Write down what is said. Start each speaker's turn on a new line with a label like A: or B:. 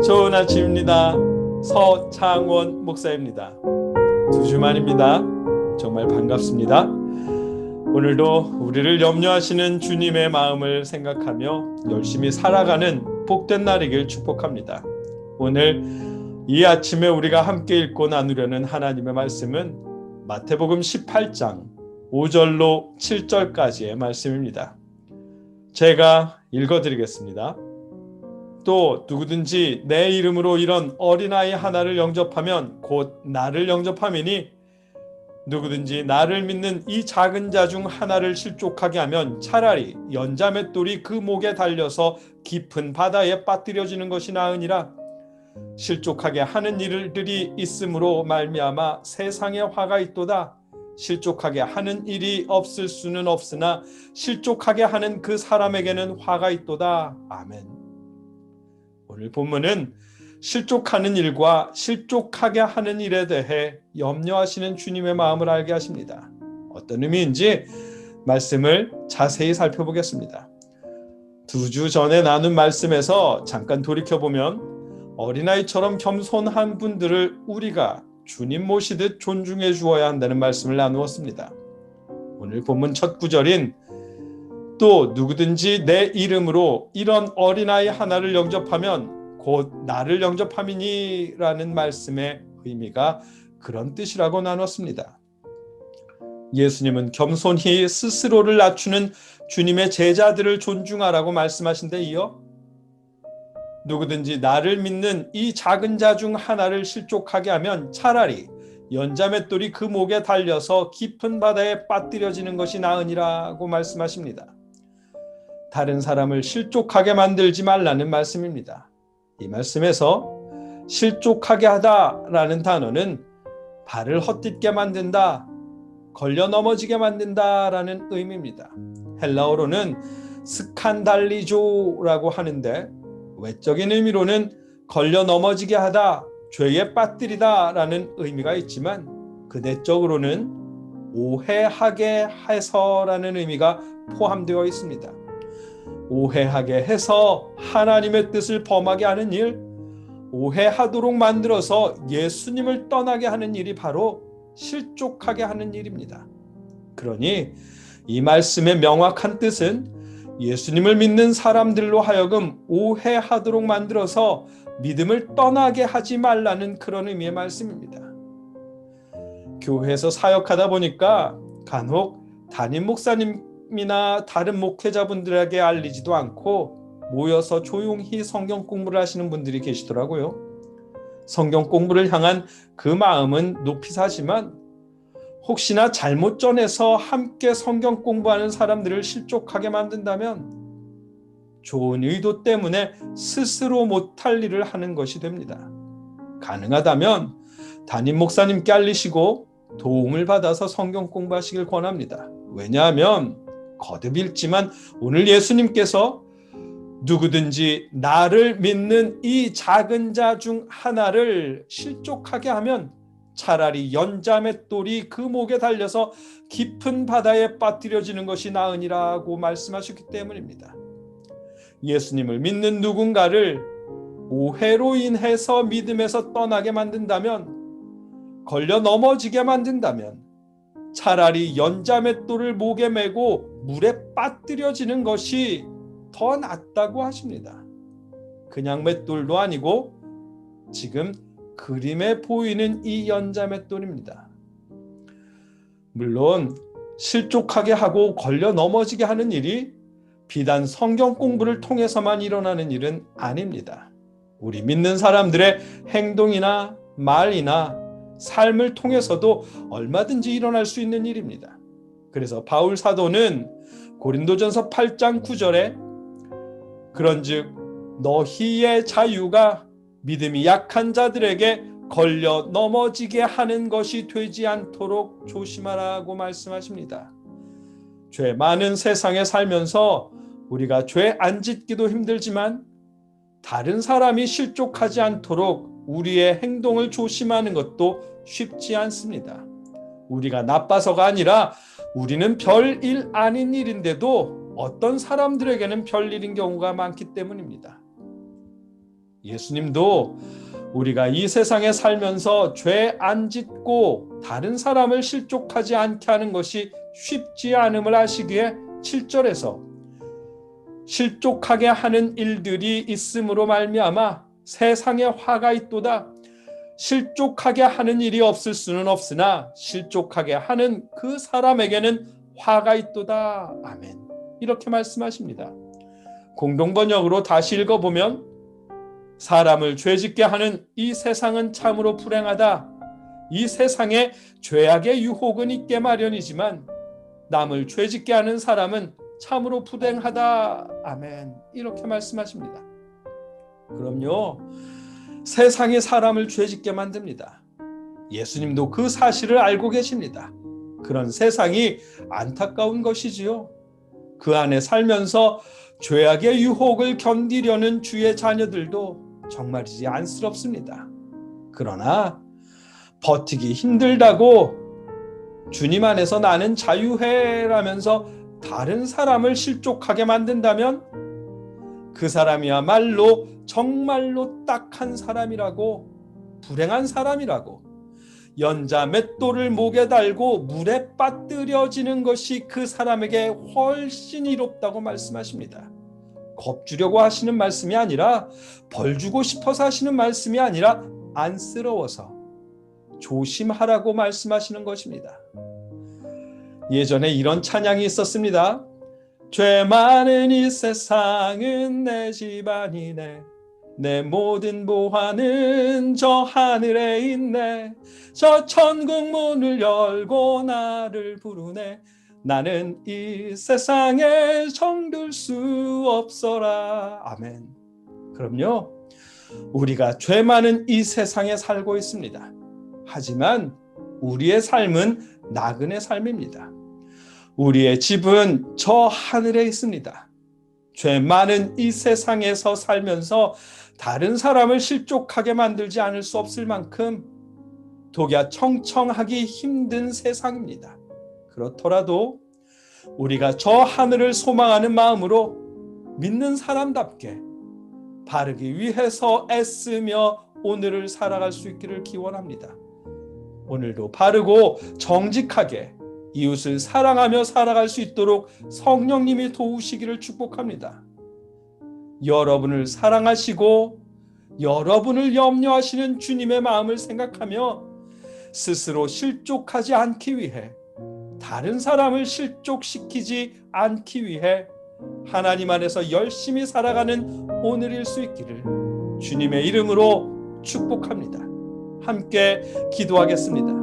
A: 좋은 아침입니다. 서창원 목사입니다. 2주 만입니다. 정말 반갑습니다. 오늘도 우리를 염려하시는 주님의 마음을 생각하며 열심히 살아가는 복된 날이길 축복합니다. 오늘 이 아침에 우리가 함께 읽고 나누려는 하나님의 말씀은 마태복음 18장 5절로 7절까지의 말씀입니다. 제가 읽어드리겠습니다. 또 누구든지 내 이름으로 이런 어린아이 하나를 영접하면 곧 나를 영접함이니 누구든지 나를 믿는 이 작은 자 중 하나를 실족하게 하면 차라리 연자맷돌이 그 목에 달려서 깊은 바다에 빠뜨려지는 것이 나으니라. 실족하게 하는 일들이 있으므로 말미암아 세상에 화가 있도다. 실족하게 하는 일이 없을 수는 없으나 실족하게 하는 그 사람에게는 화가 있도다. 아멘. 오늘 본문은 실족하는 일과 실족하게 하는 일에 대해 염려하시는 주님의 마음을 알게 하십니다. 어떤 의미인지 말씀을 자세히 살펴보겠습니다. 2주 전에 나눈 말씀에서 잠깐 돌이켜보면 어린아이처럼 겸손한 분들을 우리가 주님 모시듯 존중해 주어야 한다는 말씀을 나누었습니다. 오늘 본문 첫 구절인 또 누구든지 내 이름으로 이런 어린아이 하나를 영접하면 곧 나를 영접함이니 라는 말씀의 의미가 그런 뜻이라고 나눴습니다. 예수님은 겸손히 스스로를 낮추는 주님의 제자들을 존중하라고 말씀하신 데 이어 누구든지 나를 믿는 이 작은 자 중 하나를 실족하게 하면 차라리 연자맷돌이 그 목에 달려서 깊은 바다에 빠뜨려지는 것이 나으니라고 말씀하십니다. 다른 사람을 실족하게 만들지 말라는 말씀입니다. 이 말씀에서 실족하게 하다라는 단어는 발을 헛디게 만든다, 걸려 넘어지게 만든다라는 의미입니다. 헬라어로는 스칸달리조라고 하는데 외적인 의미로는 걸려 넘어지게 하다, 죄에 빠뜨리다라는 의미가 있지만 그 내적으로는 오해하게 해서라는 의미가 포함되어 있습니다. 오해하게 해서 하나님의 뜻을 범하게 하는 일, 오해하도록 만들어서 예수님을 떠나게 하는 일이 바로 실족하게 하는 일입니다. 그러니 이 말씀의 명확한 뜻은 예수님을 믿는 사람들로 하여금 오해하도록 만들어서 믿음을 떠나게 하지 말라는 그런 의미의 말씀입니다. 교회에서 사역하다 보니까 간혹 담임 목사님이나 다른 목회자분들에게 알리지도 않고 모여서 조용히 성경 공부를 하시는 분들이 계시더라고요. 성경 공부를 향한 그 마음은 높이 사지만 혹시나 잘못 전해서 함께 성경 공부하는 사람들을 실족하게 만든다면 좋은 의도 때문에 스스로 못할 일을 하는 것이 됩니다. 가능하다면 담임 목사님께 알리시고 도움을 받아서 성경 공부하시길 권합니다. 왜냐하면 거듭 읽지만 오늘 예수님께서 누구든지 나를 믿는 이 작은 자 중 하나를 실족하게 하면 차라리 연자맷돌이 그 목에 달려서 깊은 바다에 빠뜨려지는 것이 나으니라고 말씀하셨기 때문입니다. 예수님을 믿는 누군가를 오해로 인해서 믿음에서 떠나게 만든다면, 걸려 넘어지게 만든다면 차라리 연자맷돌을 목에 메고 물에 빠뜨려지는 것이 더 낫다고 하십니다. 그냥 맷돌도 아니고 지금 그림에 보이는 이 연자맷돌입니다. 물론 실족하게 하고 걸려 넘어지게 하는 일이 비단 성경 공부를 통해서만 일어나는 일은 아닙니다. 우리 믿는 사람들의 행동이나 말이나 삶을 통해서도 얼마든지 일어날 수 있는 일입니다. 그래서 바울 사도는 고린도전서 8장 9절에 그런즉 너희의 자유가 믿음이 약한 자들에게 걸려 넘어지게 하는 것이 되지 않도록 조심하라고 말씀하십니다. 죄 많은 세상에 살면서 우리가 죄 안 짓기도 힘들지만 다른 사람이 실족하지 않도록 우리의 행동을 조심하는 것도 쉽지 않습니다. 우리가 나빠서가 아니라 우리는 별일 아닌 일인데도 어떤 사람들에게는 별일인 경우가 많기 때문입니다. 예수님도 우리가 이 세상에 살면서 죄 안 짓고 다른 사람을 실족하지 않게 하는 것이 쉽지 않음을 아시기에 7절에서 실족하게 하는 일들이 있음으로 말미암아 세상에 화가 있도다. 실족하게 하는 일이 없을 수는 없으나 실족하게 하는 그 사람에게는 화가 있도다. 아멘. 이렇게 말씀하십니다. 공동번역으로 다시 읽어보면 사람을 죄짓게 하는 이 세상은 참으로 불행하다. 이 세상에 죄악의 유혹은 있게 마련이지만 남을 죄짓게 하는 사람은 참으로 불행하다. 아멘. 이렇게 말씀하십니다. 그럼요. 세상이 사람을 죄짓게 만듭니다. 예수님도 그 사실을 알고 계십니다. 그런 세상이 안타까운 것이지요. 그 안에 살면서 죄악의 유혹을 견디려는 주의 자녀들도 정말이지 안쓰럽습니다. 그러나 버티기 힘들다고 주님 안에서 나는 자유해라면서 다른 사람을 실족하게 만든다면 그 사람이야말로 정말로 딱한 사람이라고, 불행한 사람이라고, 연자 맷돌을 목에 달고 물에 빠뜨려지는 것이 그 사람에게 훨씬 이롭다고 말씀하십니다. 겁주려고 하시는 말씀이 아니라, 벌 주고 싶어서 하시는 말씀이 아니라 안쓰러워서 조심하라고 말씀하시는 것입니다. 예전에 이런 찬양이 있었습니다. 죄 많은 이 세상은 내 집안이네. 내 모든 보화는 저 하늘에 있네. 저 천국 문을 열고 나를 부르네. 나는 이 세상에 정들 수 없어라. 아멘. 그럼요, 우리가 죄 많은 이 세상에 살고 있습니다. 하지만 우리의 삶은 나그네 삶입니다. 우리의 집은 저 하늘에 있습니다. 죄 많은 이 세상에서 살면서 다른 사람을 실족하게 만들지 않을 수 없을 만큼 독야 청청하기 힘든 세상입니다. 그렇더라도 우리가 저 하늘을 소망하는 마음으로 믿는 사람답게 바르기 위해서 애쓰며 오늘을 살아갈 수 있기를 기원합니다. 오늘도 바르고 정직하게 이웃을 사랑하며 살아갈 수 있도록 성령님이 도우시기를 축복합니다. 여러분을 사랑하시고 여러분을 염려하시는 주님의 마음을 생각하며 스스로 실족하지 않기 위해, 다른 사람을 실족시키지 않기 위해 하나님 안에서 열심히 살아가는 오늘일 수 있기를 주님의 이름으로 축복합니다. 함께 기도하겠습니다.